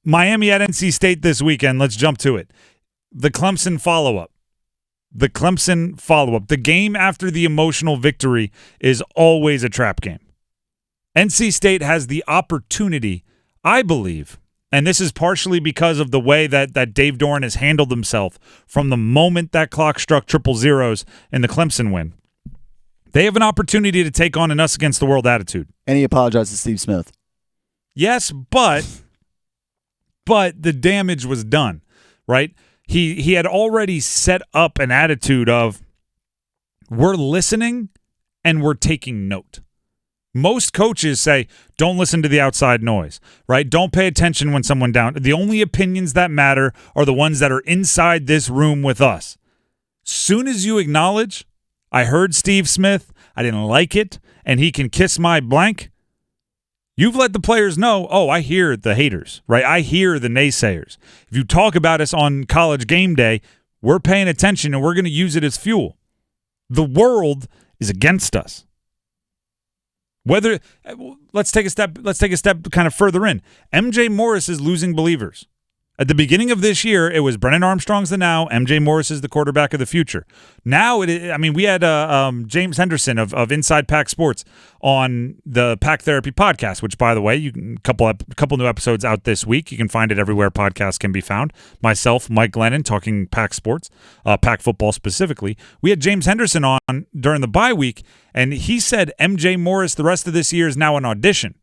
Miami at NC State this weekend. Let's jump to it. The Clemson follow-up. The game after the emotional victory is always a trap game. NC State has the opportunity, I believe, and this is partially because of the way that Dave Doeren has handled himself from the moment that clock struck triple zeros in the Clemson win. They have an opportunity to take on an us against the world attitude. And he apologized to Steve Smith. Yes, but the damage was done, right? He had already set up an attitude of, we're listening and we're taking note. Most coaches say, don't listen to the outside noise, right? Don't pay attention when someone down. The only opinions that matter are the ones that are inside this room with us. Soon as you acknowledge, I heard Steve Smith, I didn't like it, and he can kiss my blank, you've let the players know, oh, I hear the haters, right? I hear the naysayers. If you talk about us on College Game Day, we're paying attention and we're going to use it as fuel. The world is against us. Let's take a step kind of further in. MJ Morris is losing believers. At the beginning of this year, it was Brennan Armstrong's the now. MJ Morris is the quarterback of the future. Now, we had James Henderson of Inside Pack Sports on the Pack Therapy podcast, which, by the way, you can couple new episodes out this week. You can find it everywhere podcasts can be found. Myself, Mike Glennon, talking Pack Sports, Pack football specifically. We had James Henderson on during the bye week, and he said MJ Morris the rest of this year is now an audition.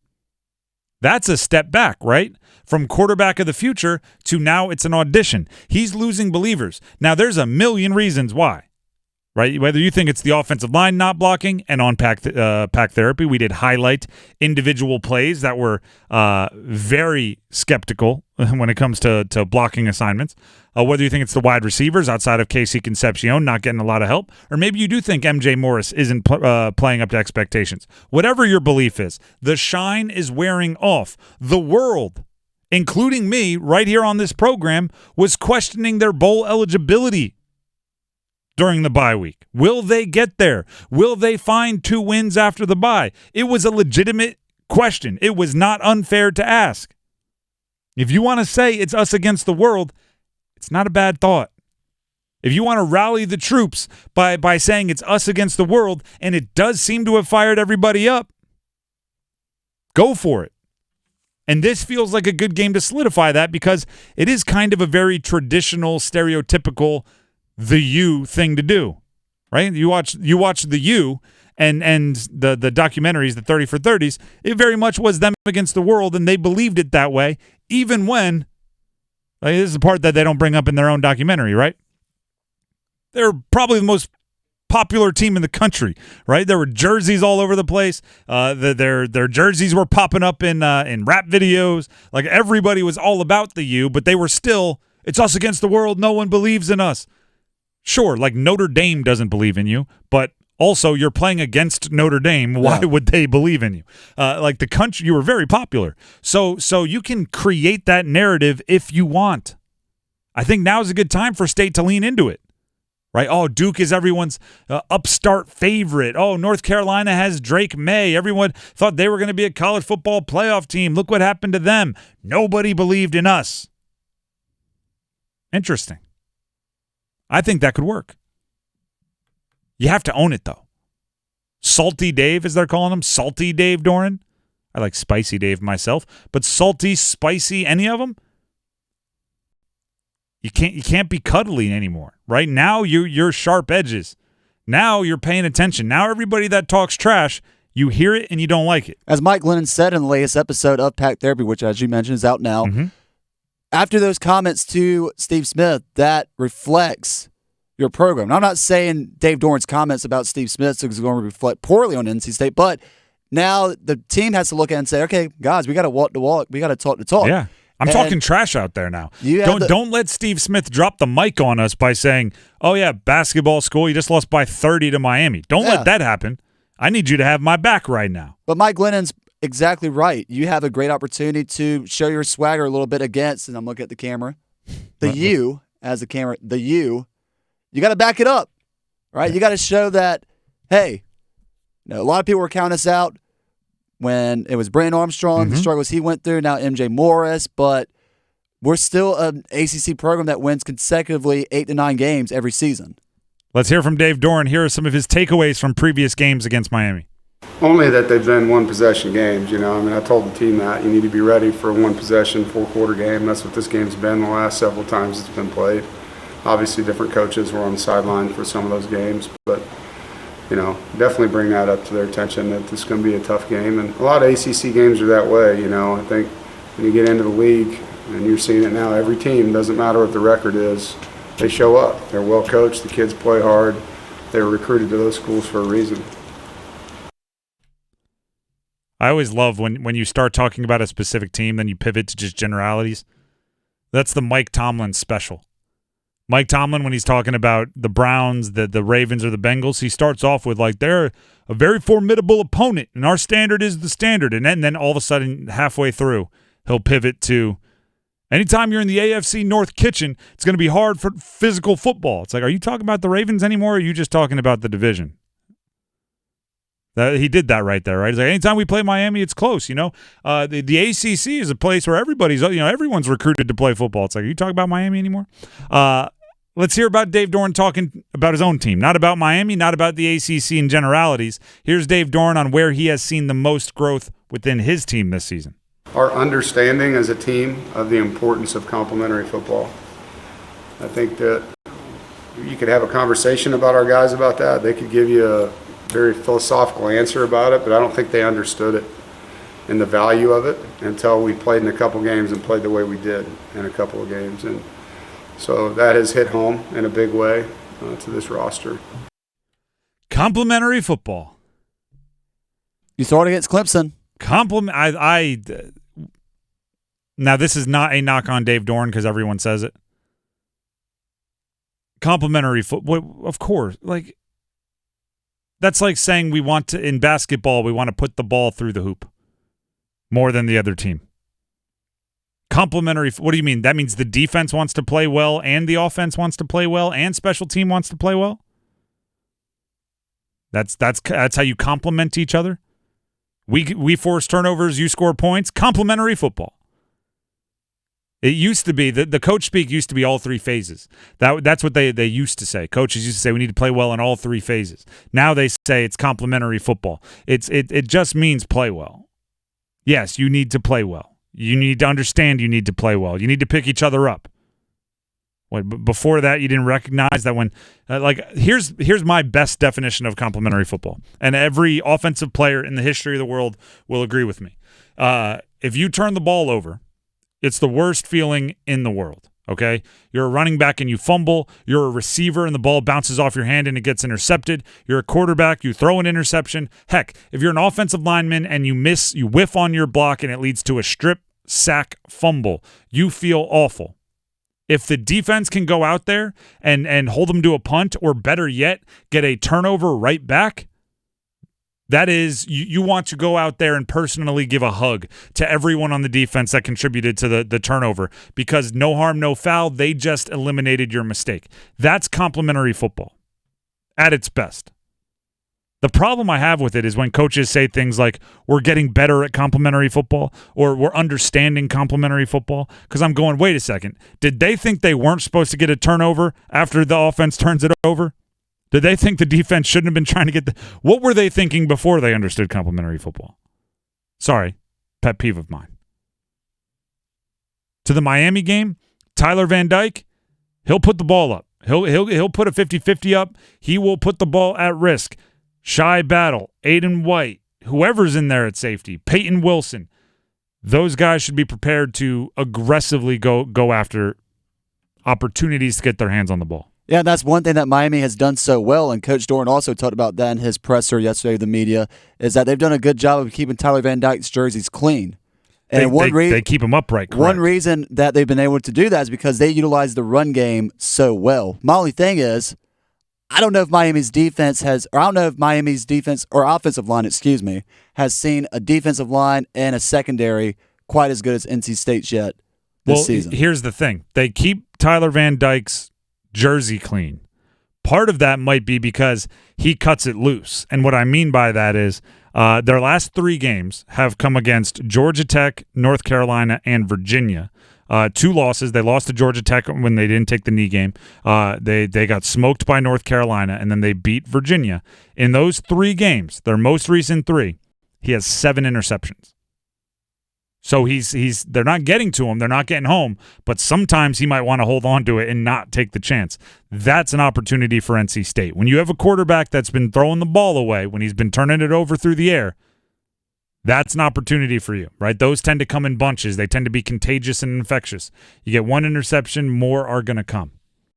That's a step back, right? From quarterback of the future to now it's an audition. He's losing believers. Now, there's a million reasons why, right? Whether you think it's the offensive line not blocking, and on Pack Therapy, we did highlight individual plays that were very skeptical when it comes to blocking assignments. Whether you think it's the wide receivers outside of Casey Concepcion not getting a lot of help, or maybe you do think MJ Morris isn't playing up to expectations. Whatever your belief is, the shine is wearing off. The world, including me right here on this program, was questioning their bowl eligibility during the bye week. Will they get there? Will they find 2 wins after the bye? It was a legitimate question. It was not unfair to ask. If you want to say it's us against the world, it's not a bad thought. If you want to rally the troops by saying it's us against the world, and it does seem to have fired everybody up, go for it. And this feels like a good game to solidify that, because it is kind of a very traditional, stereotypical the U thing to do, right? You watch the U and the documentaries, the 30 for 30s, it very much was them against the world, and they believed it that way, even when, like, this is the part that they don't bring up in their own documentary, right? They're probably the most popular team in the country, right? There were jerseys all over the place. Their jerseys were popping up in rap videos. Like, everybody was all about the U, but they were still, it's us against the world. No one believes in us. Sure, like Notre Dame doesn't believe in you, but also you're playing against Notre Dame. Why would they believe in you? Like, the country, you were very popular. So you can create that narrative if you want. I think now is a good time for State to lean into it. Right? Oh, Duke is everyone's upstart favorite. Oh, North Carolina has Drake May. Everyone thought they were going to be a college football playoff team. Look what happened to them. Nobody believed in us. Interesting. I think that could work. You have to own it, though. Salty Dave, as they're calling him. Salty Dave Doeren. I like Spicy Dave myself. But salty, spicy, any of them? You can't be cuddly anymore, right? Now you're sharp edges. Now you're paying attention. Now everybody that talks trash, you hear it and you don't like it. As Mike Glennon said in the latest episode of Pack Therapy, which, as you mentioned, is out now, after those comments to Steve Smith, that reflects your program. Now, I'm not saying Dave Doeren's comments about Steve Smith is going to reflect poorly on NC State, but now the team has to look at it and say, okay, guys, we got to walk the walk. We got to talk the talk. Yeah. I'm talking trash out there now. Don't let Steve Smith drop the mic on us by saying, oh, yeah, basketball school, you just lost by 30 to Miami. Don't let that happen. I need you to have my back right now. But Mike Glennon's exactly right. You have a great opportunity to show your swagger a little bit against, and I'm looking at the camera, the U as the camera, the U. You got to back it up, right? You got to show that, hey, a lot of people were counting us out when it was Brennan Armstrong, the struggles he went through, now MJ Morris, but we're still an ACC program that wins consecutively 8 to 9 games every season. Let's hear from Dave Doeren. Here are some of his takeaways from previous games against Miami. Only that they've been one-possession games, you know. I mean, I told the team that you need to be ready for a one-possession, full-quarter game. That's what this game's been the last several times it's been played. Obviously, different coaches were on the sideline for some of those games, but, you know, definitely bring that up to their attention that this is going to be a tough game. And a lot of ACC games are that way, you know. I think when you get into the league, and you're seeing it now, every team, doesn't matter what the record is, they show up. They're well coached. The kids play hard. They were recruited to those schools for a reason. I always love when you start talking about a specific team, then you pivot to just generalities. That's the Mike Tomlin special. Mike Tomlin, when he's talking about the Browns, the Ravens, or the Bengals, he starts off with, like, they're a very formidable opponent, and our standard is the standard. And then all of a sudden, halfway through, he'll pivot to, anytime you're in the AFC North kitchen, it's going to be hard for physical football. It's like, are you talking about the Ravens anymore, or are you just talking about the division? He did that right there, right? It's like, anytime we play Miami, it's close, you know? The ACC is a place where everyone's recruited to play football. It's like, are you talking about Miami anymore? Let's hear about Dave Doeren talking about his own team. Not about Miami, not about the ACC in generalities. Here's Dave Doeren on where he has seen the most growth within his team this season. Our understanding as a team of the importance of complementary football. I think that you could have a conversation about our guys about that. They could give you a very philosophical answer about it, but I don't think they understood it and the value of it until we played in a couple games and played the way we did in a couple of games. And so that has hit home in a big way to this roster. Complementary football. You saw it against Clemson. Now, this is not a knock on Dave Doeren because everyone says it. Complementary football, of course. Like, that's like saying in basketball, we want to put the ball through the hoop more than the other team. Complementary, what do you mean? That means the defense wants to play well and the offense wants to play well and special team wants to play well? That's how you complement each other? We force turnovers, you score points. Complementary football. It used to be, the coach speak used to be all three phases. That's what they used to say. Coaches used to say we need to play well in all three phases. Now they say it's complementary football. It just means play well. Yes, you need to play well. You need to understand you need to play well. You need to pick each other up. Before that, you didn't recognize that when here's my best definition of complementary football, and every offensive player in the history of the world will agree with me. If you turn the ball over, it's the worst feeling in the world, okay? You're a running back and you fumble. You're a receiver and the ball bounces off your hand and it gets intercepted. You're a quarterback, you throw an interception. Heck, if you're an offensive lineman and you whiff on your block and it leads to a strip, sack, fumble, you feel awful. If the defense can go out there and hold them to a punt, or better yet, get a turnover right back, that is, you want to go out there and personally give a hug to everyone on the defense that contributed to the turnover, because no harm, no foul, they just eliminated your mistake. That's complementary football at its best. The problem I have with it is when coaches say things like, we're getting better at complementary football, or we're understanding complementary football, because I'm going, wait a second, did they think they weren't supposed to get a turnover after the offense turns it over? Did they think the defense shouldn't have been trying to get what were they thinking before they understood complementary football? Sorry, pet peeve of mine. To the Miami game, Tyler Van Dyke, he'll put the ball up. He'll put a 50-50 up. He will put the ball at risk. Shy Battle, Aiden White, whoever's in there at safety, Peyton Wilson, those guys should be prepared to aggressively go after opportunities to get their hands on the ball. Yeah, that's one thing that Miami has done so well, and Coach Doeren also talked about that in his presser yesterday with the media, is that they've done a good job of keeping Tyler Van Dyke's jerseys clean. And they keep them upright, correct. One reason that they've been able to do that is because they utilize the run game so well. My only thing is, I don't know if Miami's defense or offensive line, has seen a defensive line and a secondary quite as good as NC State's yet this season. Here's the thing. They keep Tyler Van Dyke's jersey clean. Part of that might be because he cuts it loose. And what I mean by that is their last 3 games have come against Georgia Tech, North Carolina, and Virginia. 2 losses. They lost to Georgia Tech when they didn't take the knee game. They got smoked by North Carolina, and then they beat Virginia. In those 3 games, their most recent 3, he has 7 interceptions. So they're not getting to him, they're not getting home, but sometimes he might want to hold on to it and not take the chance. That's an opportunity for NC State. When you have a quarterback that's been throwing the ball away, when he's been turning it over through the air, that's an opportunity for you, right? Those tend to come in bunches. They tend to be contagious and infectious. You get 1 interception, more are going to come.